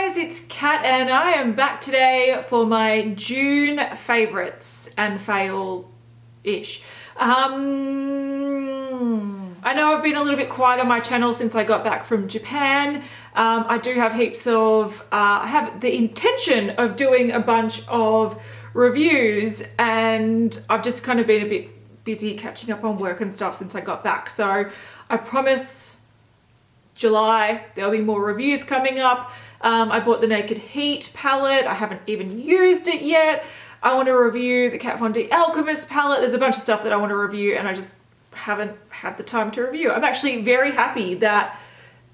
guys, it's Kat and I am back today for my June favorites and fail-ish. I know I've been a little bit quiet on my channel since I got back from Japan. I do have heaps of, I have the intention of doing a bunch of reviews, and I've just kind of been a bit busy catching up on work and stuff since I got back. So I promise July there'll be more reviews coming up. I bought the Naked Heat palette. I haven't even used it yet. I want to review the Kat Von D Alchemist palette. There's a bunch of stuff that I want to review and I just haven't had the time to review. I'm actually very happy that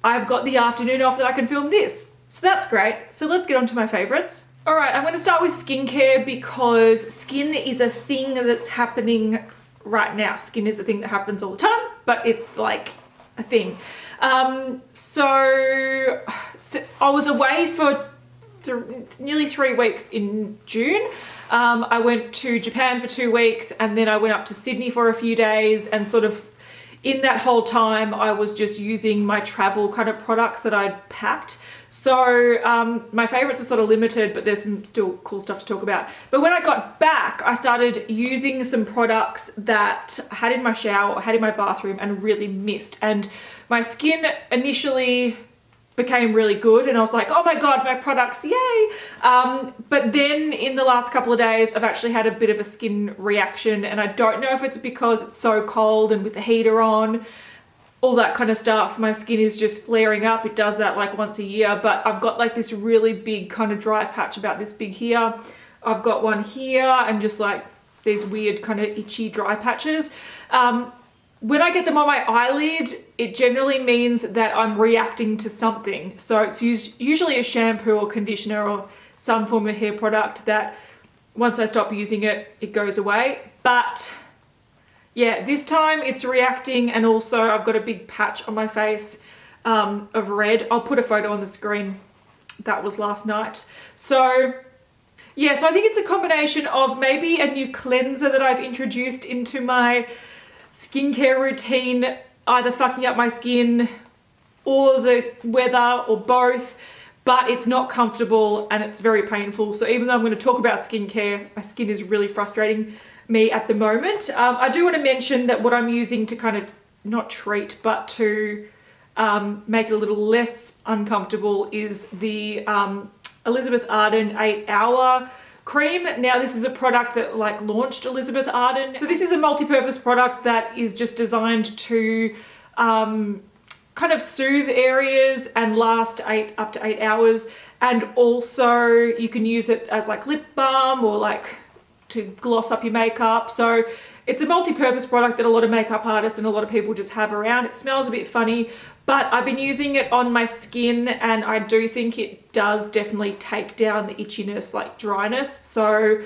I've got the afternoon off that I can film this. So that's great. So let's get on to my favorites. All right, I'm going to start with skincare because skin is a thing that's happening right now. Skin is a thing that happens all the time, but it's like a thing. So I was away for nearly 3 weeks in June. I went to Japan for 2 weeks and then I went up to Sydney for a few days, and sort of in that whole time I was just using my travel kind of products that I'd packed. So my favorites are sort of limited, but there's some still cool stuff to talk about. But when I got back, I started using some products that I had in my shower or had in my bathroom and really missed. And my skin initially became really good and I was like, oh my God, my products, yay. But then in the last couple of days, I've actually had a bit of a skin reaction, and I don't know if it's because it's so cold and with the heater on, all that kind of stuff. My skin is just flaring up. It does that like once a year, but I've got like this really big kind of dry patch about this big here. I've got one here and just like these weird kind of itchy dry patches. When I get them on my eyelid, it generally means that I'm reacting to something. So it's usually a shampoo or conditioner or some form of hair product that once I stop using it, it goes away. But yeah, this time it's reacting, and also I've got a big patch on my face of red. I'll put a photo on the screen. That was last night. So yeah, so I think it's a combination of maybe a new cleanser that I've introduced into my skincare routine, either fucking up my skin or the weather or both, but it's not comfortable and it's very painful. So even though I'm going to talk about skincare, my skin is really frustrating me at the moment. I do want to mention that what I'm using to kind of not treat, but to make it a little less uncomfortable is the Elizabeth Arden 8-Hour Cream. Now this is a product that like launched Elizabeth Arden. So this is a multi-purpose product that is just designed to kind of soothe areas and last up to 8 hours. And also you can use it as like lip balm or like to gloss up your makeup. So it's a multi-purpose product that a lot of makeup artists and a lot of people just have around. It smells a bit funny, but I've been using it on my skin and I do think it does definitely take down the itchiness, like dryness. So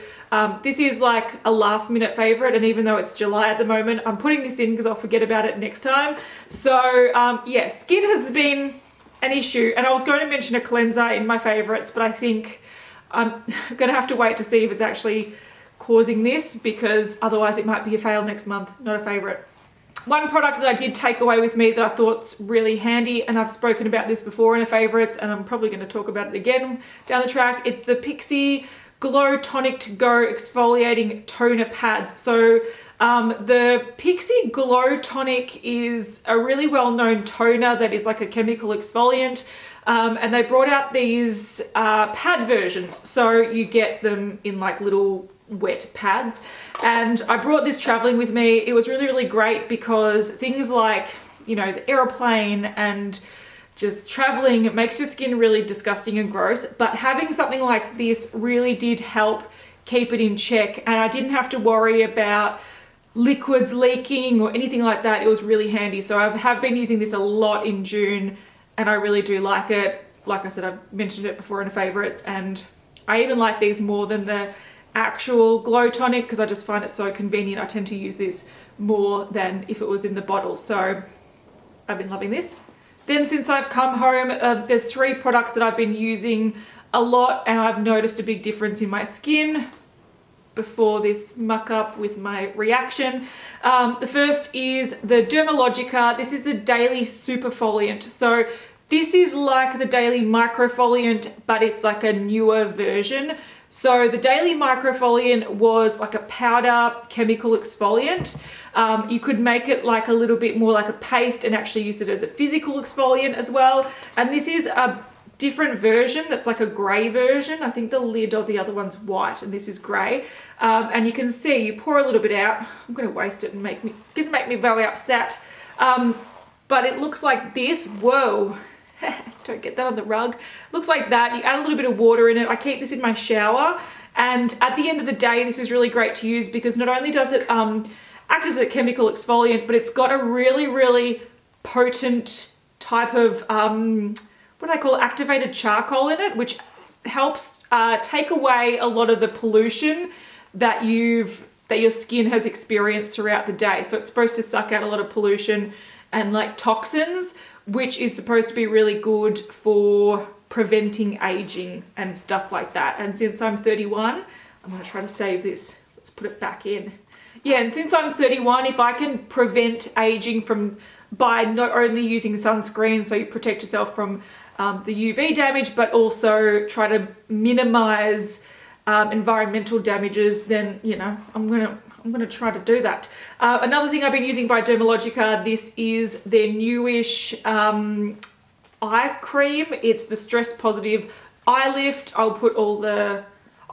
this is like a last minute favorite, and even though it's July at the moment, I'm putting this in because I'll forget about it next time. So yeah, skin has been an issue, and I was going to mention a cleanser in my favorites, but I think I'm gonna have to wait to see if it's actually causing this, because otherwise it might be a fail next month, not a favorite. One product that I did take away with me that I thought's really handy, and I've spoken about this before in a favorites, and I'm probably going to talk about it again down the track. It's the Pixi Glow Tonic to Go Exfoliating Toner Pads. So the Pixi Glow Tonic is a really well-known toner that is like a chemical exfoliant. And they brought out these pad versions. So you get them in like little wet pads, and I brought this traveling with me. It was really, really great because things like, you know, the airplane and just traveling, it makes your skin really disgusting and gross, but having something like this really did help keep it in check, and I didn't have to worry about liquids leaking or anything like that. It was really handy. So I have been using this a lot in June and I really do like it. Like I said, I've mentioned it before in favorites, and I even like these more than the actual Glow Tonic because I just find it so convenient. I tend to use this more than if it was in the bottle. So I've been loving this. Then since I've come home, there's 3 products that I've been using a lot, and I've noticed a big difference in my skin before this muck up with my reaction. The first is the Dermalogica. This is the Daily Superfoliant. So This is like the Daily Microfoliant, but it's like a newer version. So the Daily Microfoliant was like a powder chemical exfoliant. You could make it like a little bit more like a paste and actually use it as a physical exfoliant as well. And this is a different version that's like a grey version. I think the lid of the other one's white and this is grey. And you can see, you pour a little bit out. I'm going to waste it and make me very upset. But it looks like this. Whoa. Don't get that on the rug. Looks like that. You add a little bit of water in it. I keep this in my shower. And at the end of the day, this is really great to use because not only does it act as a chemical exfoliant, but it's got a really, really potent type of, what do I call it? Activated charcoal in it, which helps take away a lot of the pollution that your skin has experienced throughout the day. So it's supposed to suck out a lot of pollution and like toxins, which is supposed to be really good for preventing aging and stuff like that. And since I'm 31, I'm going to try to save this. Let's put it back in. Yeah, and since I'm 31, if I can prevent aging by not only using sunscreen, so you protect yourself from the UV damage, but also try to minimize environmental damages, then, you know, I'm gonna try to do that. Another thing I've been using by Dermalogica, this is their newish eye cream. It's the Stress Positive Eye Lift. I'll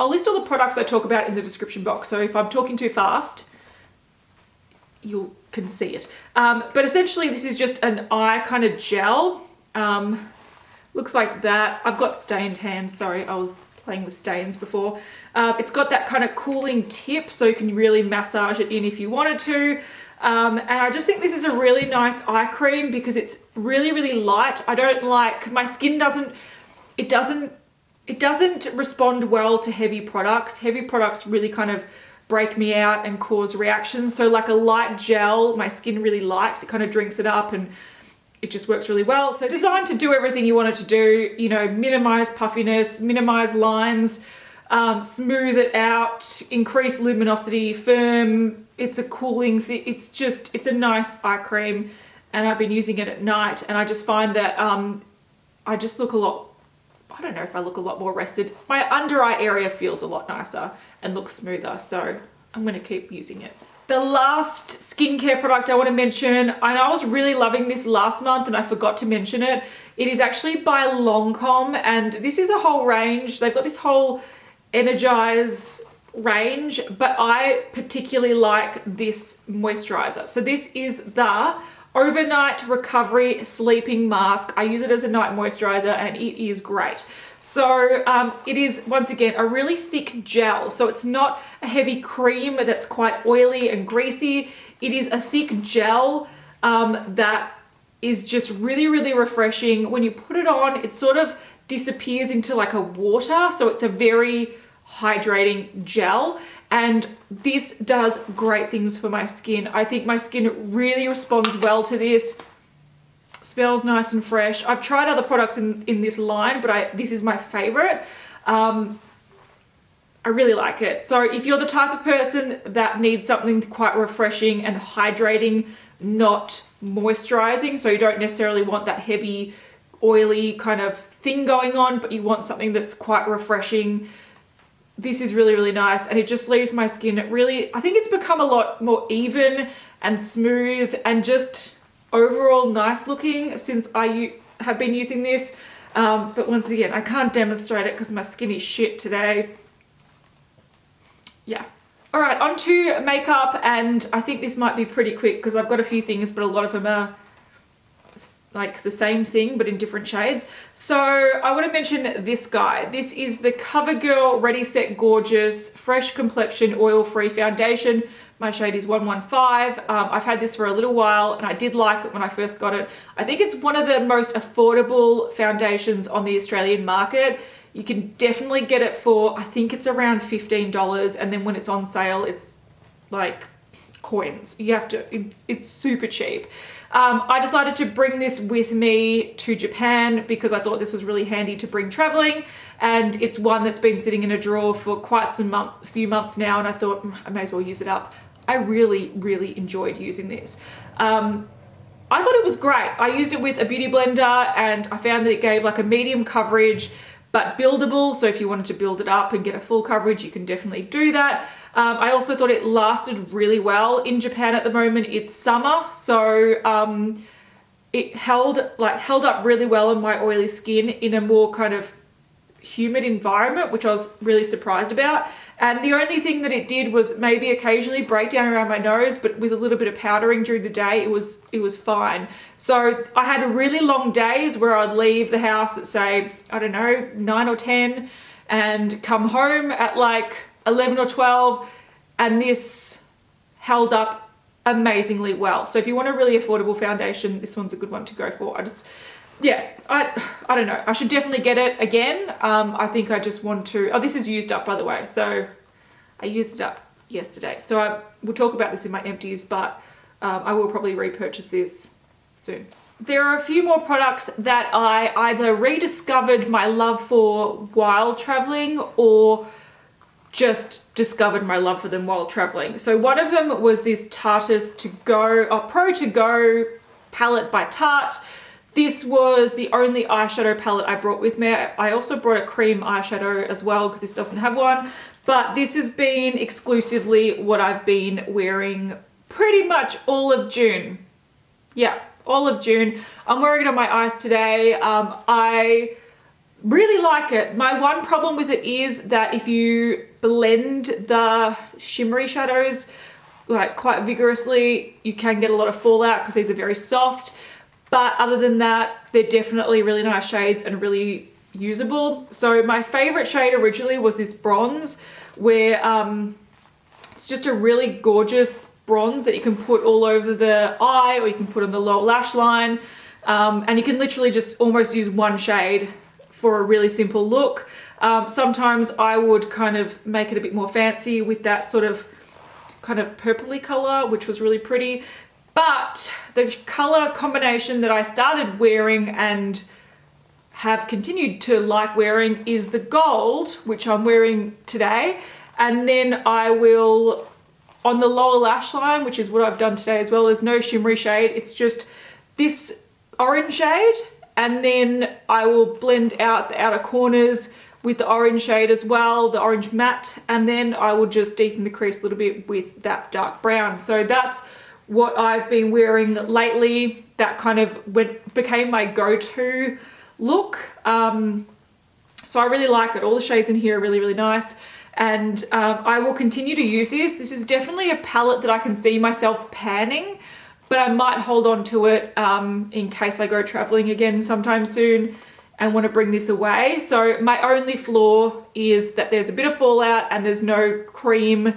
list all the products I talk about in the description box. So if I'm talking too fast, you can see it. But essentially this is just an eye kind of gel. Looks like that. I've got stained hands, sorry, I was playing with stains before. It's got that kind of cooling tip so you can really massage it in if you wanted to. And I just think this is a really nice eye cream because it's really, really light. I don't like, my skin doesn't respond well to heavy products. Heavy products really kind of break me out and cause reactions. So like a light gel, my skin really likes, it kind of drinks it up and it just works really well. So designed to do everything you want it to do, you know, minimize puffiness, minimize lines, smooth it out, increase luminosity, firm. It's a cooling thing. It's a nice eye cream and I've been using it at night and I just find that I just look I don't know if I look a lot more rested. My under eye area feels a lot nicer and looks smoother. So I'm going to keep using it. The last skincare product I want to mention, and I was really loving this last month and I forgot to mention it. It is actually by Lancome and this is a whole range. They've got this whole Energize range, but I particularly like this moisturizer. So this is the Overnight Recovery Sleeping Mask. I use it as a night moisturizer and it is great. So it is, once again, a really thick gel. So it's not a heavy cream that's quite oily and greasy. It is a thick gel that is just really, really refreshing. When you put it on, it sort of disappears into like a water. So it's a very hydrating gel. And this does great things for my skin. I think my skin really responds well to this. Smells nice and fresh. I've tried other products in this line, but this is my favorite. I really like it. So if you're the type of person that needs something quite refreshing and hydrating, not moisturizing, so you don't necessarily want that heavy, oily kind of thing going on, but you want something that's quite refreshing, this is really, really nice. And it just leaves my skin really, I think it's become a lot more even and smooth and just overall nice looking since I have been using this. But once again, I can't demonstrate it because my skin is shit today. Yeah. All right, on to makeup, and I think this might be pretty quick because I've got a few things, but a lot of them are like the same thing but in different shades. So I want to mention this guy. This is the CoverGirl Ready Set Gorgeous Fresh Complexion Oil-Free Foundation. My shade is 115. I've had this for a little while and I did like it when I first got it. I think it's one of the most affordable foundations on the Australian market. You can definitely get it for, I think it's around $15, and then when it's on sale, it's like coins. You have to, it's super cheap. I decided to bring this with me to Japan because I thought this was really handy to bring traveling, and it's one that's been sitting in a drawer for quite a few months now, and I thought I may as well use it up. I really, really enjoyed using this. I thought it was great. I used it with a beauty blender and I found that it gave like a medium coverage but buildable. So if you wanted to build it up and get a full coverage, you can definitely do that. I also thought it lasted really well. In Japan at the moment, it's summer, so it held up really well on my oily skin in a more kind of humid environment, which I was really surprised about. And the only thing that it did was maybe occasionally break down around my nose, but with a little bit of powdering during the day, it was fine. So I had really long days where I'd leave the house at, say, I don't know, 9 or 10 and come home at like 11 or 12, and this held up amazingly well. So if you want a really affordable foundation, this one's a good one to go for. I don't know. I should definitely get it again. I think I just want to, oh, this is used up, by the way. So I used it up yesterday. So we'll talk about this in my empties, but I will probably repurchase this soon. There are a few more products that I either rediscovered my love for while traveling or just discovered my love for them while traveling. So one of them was this Tartest Pro To Go palette by Tarte. This was the only eyeshadow palette I brought with me. I also brought a cream eyeshadow as well because this doesn't have one, but this has been exclusively what I've been wearing pretty much all of June. Yeah, all of June. I'm wearing it on my eyes today. I really like it. My one problem with it is that if you blend the shimmery shadows like quite vigorously, you can get a lot of fallout because these are very soft. But other than that, they're definitely really nice shades and really usable. So my favorite shade originally was this bronze, where it's just a really gorgeous bronze that you can put all over the eye, or you can put on the lower lash line. And you can literally just almost use one shade for a really simple look. Sometimes I would kind of make it a bit more fancy with that sort of kind of purpley color, which was really pretty. But the color combination that I started wearing and have continued to like wearing is the gold, which I'm wearing today. And then I will, on the lower lash line, which is what I've done today as well, there's no shimmery shade. It's just this orange shade. And then I will blend out the outer corners with the orange shade as well, the orange matte. And then I will just deepen the crease a little bit with that dark brown. So that's what I've been wearing lately. That kind of became my go-to look. So I really like it. All the shades in here are really, really nice. And I will continue to use this. This is definitely a palette that I can see myself panning, but I might hold on to it in case I go traveling again sometime soon and want to bring this away. So my only flaw is that there's a bit of fallout and there's no cream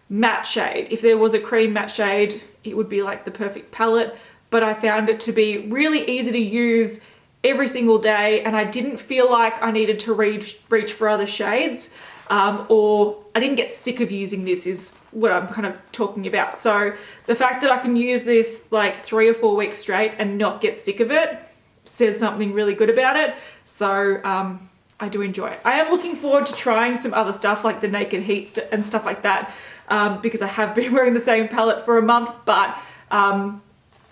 matte shade. If there was a cream matte shade, it would be like the perfect palette, but I found it to be really easy to use every single day, and I didn't feel like I needed to reach for other shades, or I didn't get sick of using this is what I'm kind of talking about. So the fact that I can use this like 3 or 4 weeks straight and not get sick of it says something really good about it. So I do enjoy it. I am looking forward to trying some other stuff like the Naked Heat and stuff like that, because I have been wearing the same palette for a month, but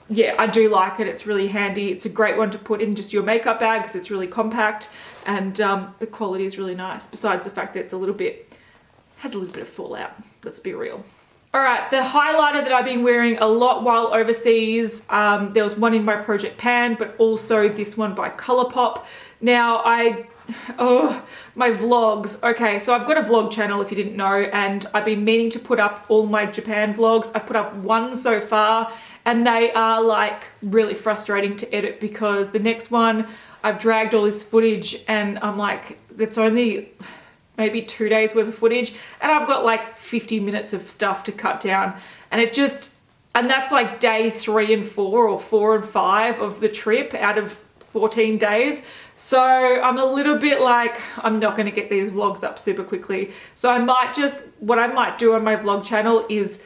yeah, I do like it. It's really handy. It's a great one to put in just your makeup bag because it's really compact, and the quality is really nice, besides the fact that it's has a little bit of fallout, let's be real. All right, the highlighter that I've been wearing a lot while overseas, there was one in my Project Pan, but also this one by ColourPop. Now my vlogs. Okay, so I've got a vlog channel if you didn't know, and I've been meaning to put up all my Japan vlogs. I've put up one so far, and they are like really frustrating to edit because the next one I've dragged all this footage and I'm like, it's only maybe 2 days worth of footage and I've got like 50 minutes of stuff to cut down, and that's like day 3 and 4 or 4 and 5 of the trip out of 14 days. So I'm a little bit like, I'm not going to get these vlogs up super quickly. So what I might do on my vlog channel is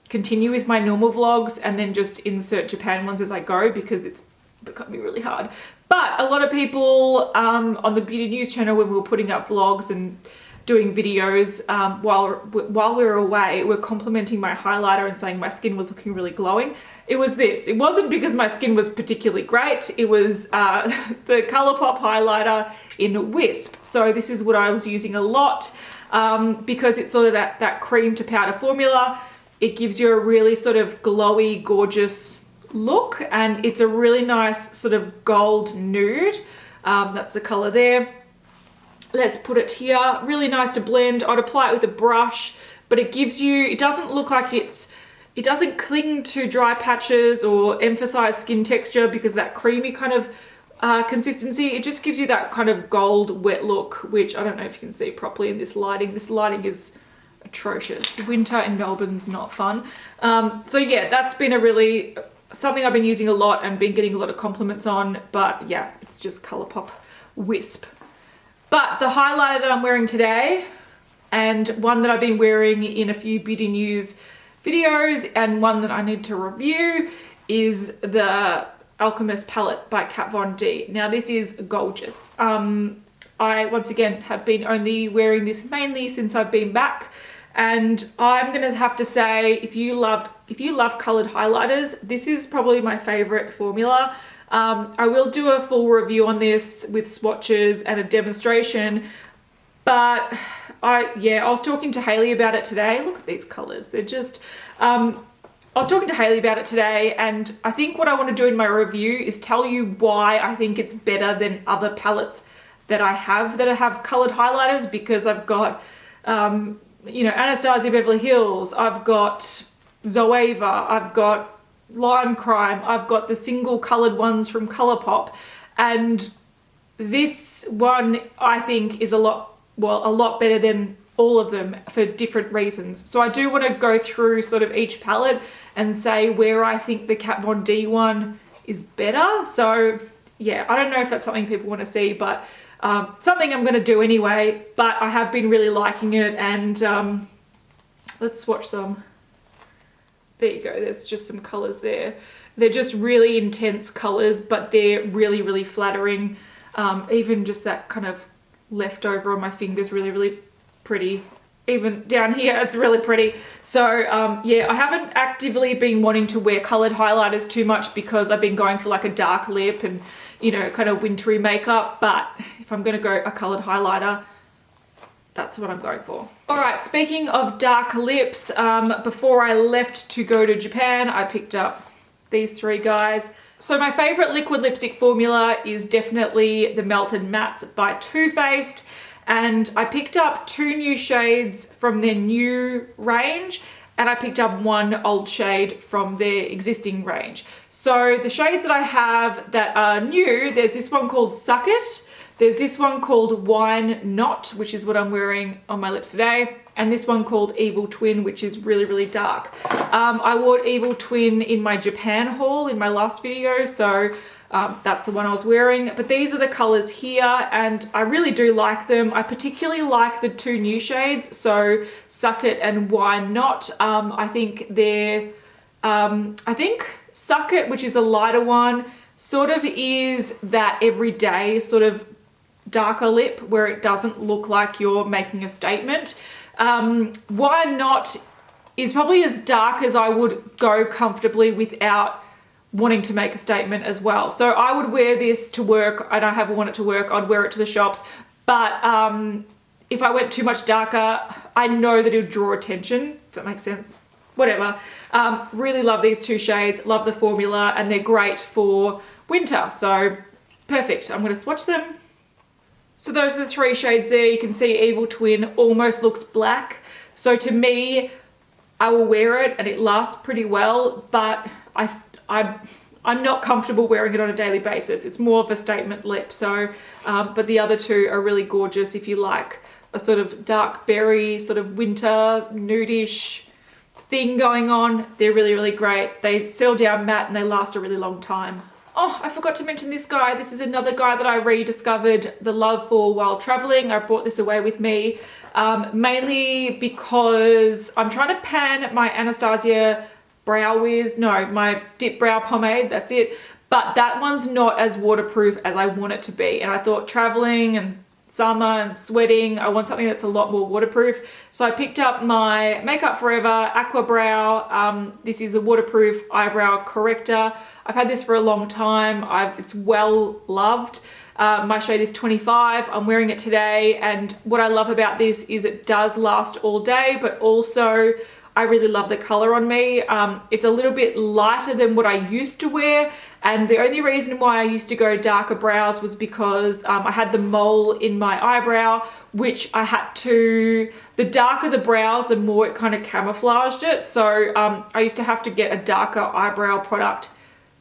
continue with my normal vlogs and then just insert Japan ones as I go, because it's becoming really hard. But a lot of people on the Beauty News channel, when we were putting up vlogs and doing videos while we were away were complimenting my highlighter and saying my skin was looking really glowing. It was this. It wasn't because my skin was particularly great. It was the ColourPop highlighter in Wisp. So this is what I was using a lot because it's sort of that cream to powder formula. It gives you a really sort of glowy, gorgeous look, and it's a really nice sort of gold nude. That's the color there. Let's put it here. Really nice to blend. I'd apply it with a brush, but it gives you, it doesn't look like it doesn't cling to dry patches or emphasize skin texture because that creamy kind of consistency. It just gives you that kind of gold wet look, which I don't know if you can see properly in this lighting. This lighting is atrocious. Winter in Melbourne's not fun. So yeah, that's been something I've been using a lot and been getting a lot of compliments on, but yeah, it's just ColourPop Wisp. But the highlighter that I'm wearing today, and one that I've been wearing in a few beauty news videos, and one that I need to review, is the Alchemist Palette by Kat Von D. Now this is gorgeous. I once again have been only wearing this mainly since I've been back, and I'm gonna have to say, if you love colored highlighters, this is probably my favorite formula. I will do a full review on this with swatches and a demonstration, but I was talking to Hayley about it today. Look at these colors. They're just, I was talking to Hayley about it today, and I think what I want to do in my review is tell you why I think it's better than other palettes that I have colored highlighters, because I've got, you know, Anastasia Beverly Hills, I've got Zoeva, I've got Lime Crime, I've got the single colored ones from ColourPop, and this one I think is a lot better than all of them for different reasons. So I do want to go through sort of each palette and say where I think the Kat Von D one is better. So yeah, I don't know if that's something people want to see, but something I'm going to do anyway. But I have been really liking it, and let's swatch some. There you go, there's just some colors there. They're just really intense colors, but they're really, really flattering. Even just that kind of leftover on my fingers, really, really pretty. Even down here, it's really pretty. So yeah, I haven't actively been wanting to wear colored highlighters too much because I've been going for like a dark lip and, you know, kind of wintry makeup. But if I'm gonna go a colored highlighter, that's what I'm going for. All right, speaking of dark lips, before I left to go to Japan, I picked up these three guys. So my favorite liquid lipstick formula is definitely the Melted Mattes by Too Faced, and I picked up 2 new shades from their new range, and I picked up 1 old shade from their existing range. So the shades that I have that are new, there's this one called Suck It, there's this one called Wine Not, which is what I'm wearing on my lips today, and this one called Evil Twin, which is really, really dark. I wore Evil Twin in my Japan haul in my last video, so that's the one I was wearing. But these are the colors here, and I really do like them. I particularly like the 2 new shades, so Suck It and Wine Not. I think they're, I think Suck It, which is the lighter one, sort of is that everyday sort of darker lip where it doesn't look like you're making a statement. Why Not is probably as dark as I would go comfortably without wanting to make a statement as well. So I would wear this to work, and I have worn it to work, I'd wear it to the shops, but if I went too much darker, I know that it would draw attention, if that makes sense. Whatever. Really love these 2 shades, love the formula, and they're great for winter, so perfect. I'm going to swatch them. So those are the 3 shades there. You can see Evil Twin almost looks black. So to me, I will wear it and it lasts pretty well, but I'm not comfortable wearing it on a daily basis. It's more of a statement lip. So, but the other 2 are really gorgeous if you like a sort of dark berry, sort of winter nudish thing going on. They're really, really great. They settle down matte and they last a really long time. Oh, I forgot to mention this guy. This is another guy that I rediscovered the love for while traveling. I brought this away with me, mainly because I'm trying to pan my Anastasia my dip brow pomade, that's it. But that one's not as waterproof as I want it to be. And I thought traveling and summer and sweating. I want something that's a lot more waterproof. So I picked up my Makeup Forever Aqua Brow. This is a waterproof eyebrow corrector. I've had this for a long time. It's well loved. My shade is 25. I'm wearing it today, and what I love about this is it does last all day, but also I really love the color on me. It's a little bit lighter than what I used to wear, and the only reason why I used to go darker brows was because I had the mole in my eyebrow, which I had to, the darker the brows, the more it kind of camouflaged it. So I used to have to get a darker eyebrow product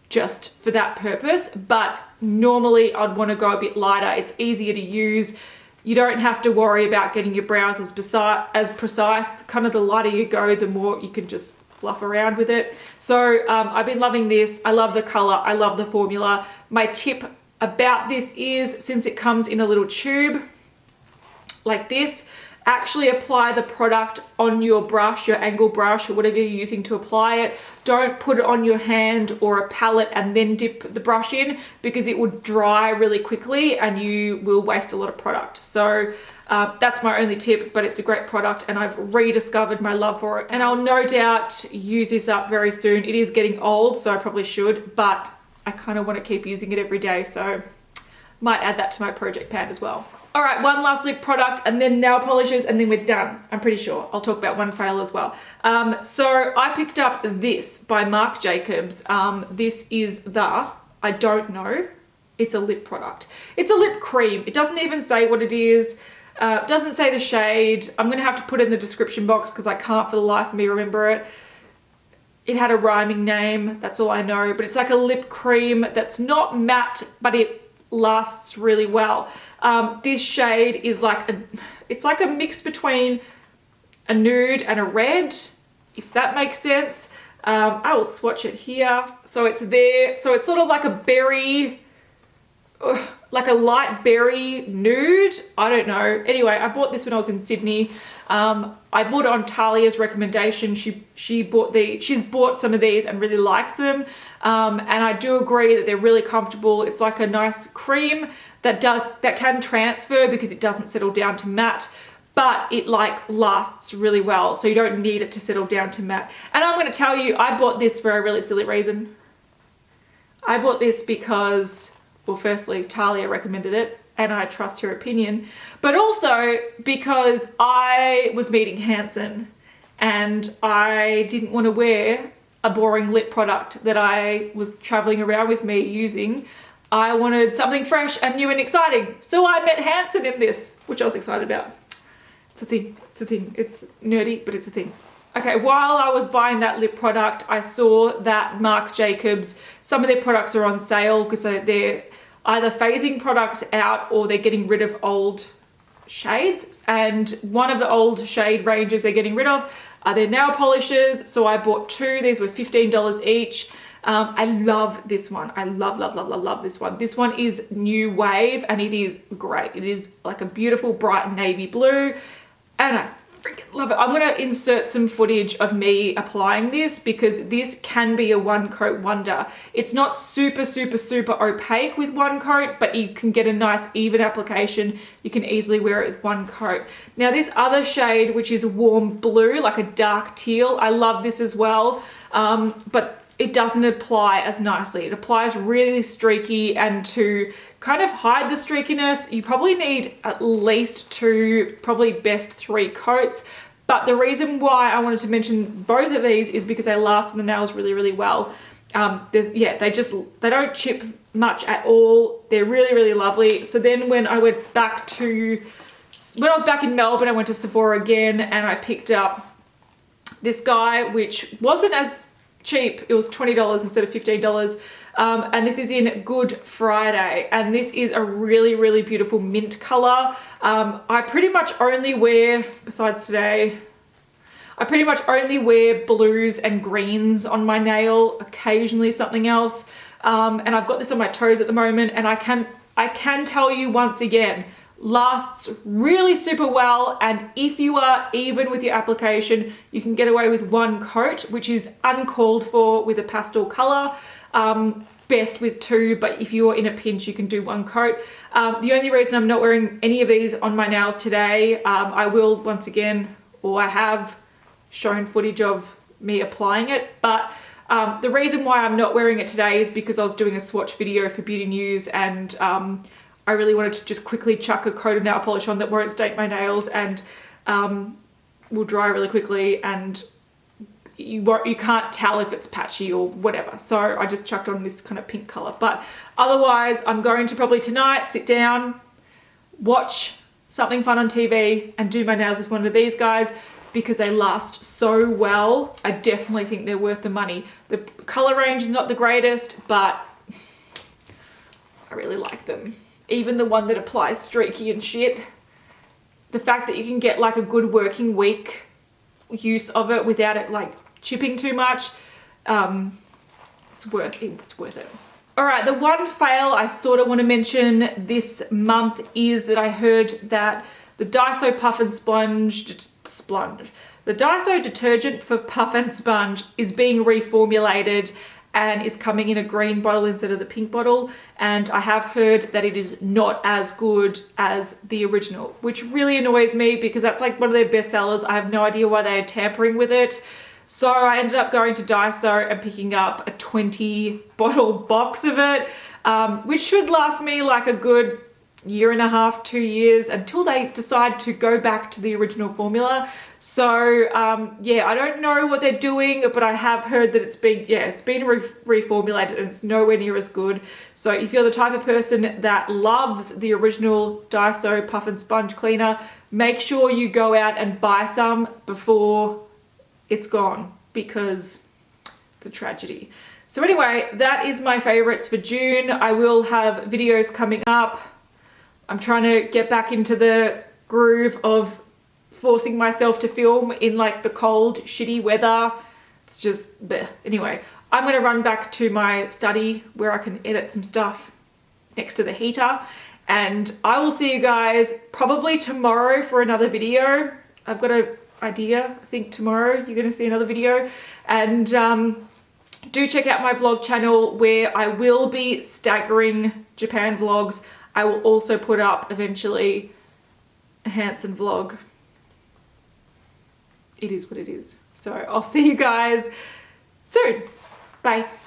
just for that purpose, but normally I'd want to go a bit lighter. It's easier to use. You don't have to worry about getting your brows as precise. Kind of the lighter you go, the more you can just fluff around with it. So I've been loving this. I love the color. I love the formula. My tip about this is, since it comes in a little tube like this, actually apply the product on your brush, your angle brush or whatever you're using to apply it. Don't put it on your hand or a palette and then dip the brush in, because it would dry really quickly and you will waste a lot of product. So that's my only tip, but it's a great product and I've rediscovered my love for it, and I'll no doubt use this up very soon. It is getting old, so I probably should, but I kind of want to keep using it every day, so might add that to my project pan as well. All right, one last lip product and then nail polishes and then we're done, I'm pretty sure. I'll talk about one fail as well. So I picked up this by Marc Jacobs. This is I don't know, it's a lip product. It's a lip cream. It doesn't even say what it is. It doesn't say the shade. I'm gonna have to put it in the description box because I can't for the life of me remember it. It had a rhyming name, that's all I know, but it's like a lip cream that's not matte, but it lasts really well. This shade is it's like a mix between a nude and a red, if that makes sense. I will swatch it here. So it's there. So it's sort of like a berry, like a light berry nude. I don't know. Anyway, I bought this when I was in Sydney. I bought it on Talia's recommendation. She's bought some of these and really likes them. And I do agree that they're really comfortable. It's like a nice cream that can transfer because it doesn't settle down to matte, but it lasts really well. So you don't need it to settle down to matte. And I'm going to tell you, I bought this for a really silly reason. I bought this because, well, firstly, Talia recommended it and I trust her opinion, but also because I was meeting Hanson and I didn't want to wear a boring lip product that I was traveling around with me using. I wanted something fresh and new and exciting. So I met Hanson in this, which I was excited about. It's a thing, it's a thing. It's nerdy, but it's a thing. Okay, while I was buying that lip product, I saw that Marc Jacobs, some of their products are on sale because they're either phasing products out or they're getting rid of old shades. And one of the old shade ranges they're getting rid of are their nail polishes. So I bought two. These were $15 each. I love this one. I love this one. This one is New Wave and it is great. It is like a beautiful bright navy blue and I freaking love it. I'm going to insert some footage of me applying this because this can be a one coat wonder. It's not super opaque with one coat, but you can get a nice even application. You can easily wear it with one coat. Now this other shade, which is warm blue, like a dark teal, I love this as well. But it doesn't apply as nicely. It applies really streaky, and to kind of hide the streakiness, you probably need at least two, probably best 3 coats. But the reason why I wanted to mention both of these is because they last on the nails really well. They don't chip much at all. They're really lovely. So then when I was back in Melbourne, I went to Sephora again and I picked up this guy, which wasn't as cheap. It was $20 instead of $15. And this is in Good Friday. And this is a really beautiful mint color. I pretty much only wear, besides today, I pretty much only wear blues and greens on my nail, occasionally something else. And I've got this on my toes at the moment, and I can tell you once again, lasts really super well, and if you are even with your application, you can get away with one coat, which is uncalled for with a pastel color. best with 2, but if you're in a pinch, you can do 1 coat. The only reason I'm not wearing any of these on my nails today, I will once again, or I have shown footage of me applying it, but the reason why I'm not wearing it today is because I was doing a swatch video for Beauty News, and I really wanted to just quickly chuck a coat of nail polish on that won't stain my nails and will dry really quickly, and you can't tell if it's patchy or whatever. So I just chucked on this kind of pink color. But otherwise, I'm going to probably tonight sit down, watch something fun on TV, and do my nails with one of these guys because they last so well. I definitely think they're worth the money. The color range is not the greatest, but I really like them. Even the one that applies streaky and shit. The fact that you can get like a good working week use of it without it like chipping too much, it's worth it. All right, the one fail I sort of want to mention this month is that I heard that the Daiso Puff and the Daiso detergent for Puff and Sponge is being reformulated and is coming in a green bottle instead of the pink bottle, and I have heard that it is not as good as the original, which really annoys me because that's like one of their best sellers. I have no idea why they are tampering with it. So I ended up going to Daiso and picking up a 20 bottle box of it, which should last me like a good 1.5 to 2 years until they decide to go back to the original formula. So yeah, I don't know what they're doing, but I have heard that it's been reformulated and it's nowhere near as good. So if you're the type of person that loves the original Daiso Puff and Sponge cleaner, make sure you go out and buy some before it's gone, because it's a tragedy. So anyway, that is my favorites for June. I will have videos coming up. I'm trying to get back into the groove of forcing myself to film in like the cold, shitty weather. It's just bleh. Anyway, I'm gonna run back to my study where I can edit some stuff next to the heater, and I will see you guys probably tomorrow for another video. I've got an idea. I think tomorrow you're gonna see another video, and do check out my vlog channel where I will be staggering Japan vlogs. I will also put up eventually a Hansen vlog. It is what it is. So I'll see you guys soon. Bye.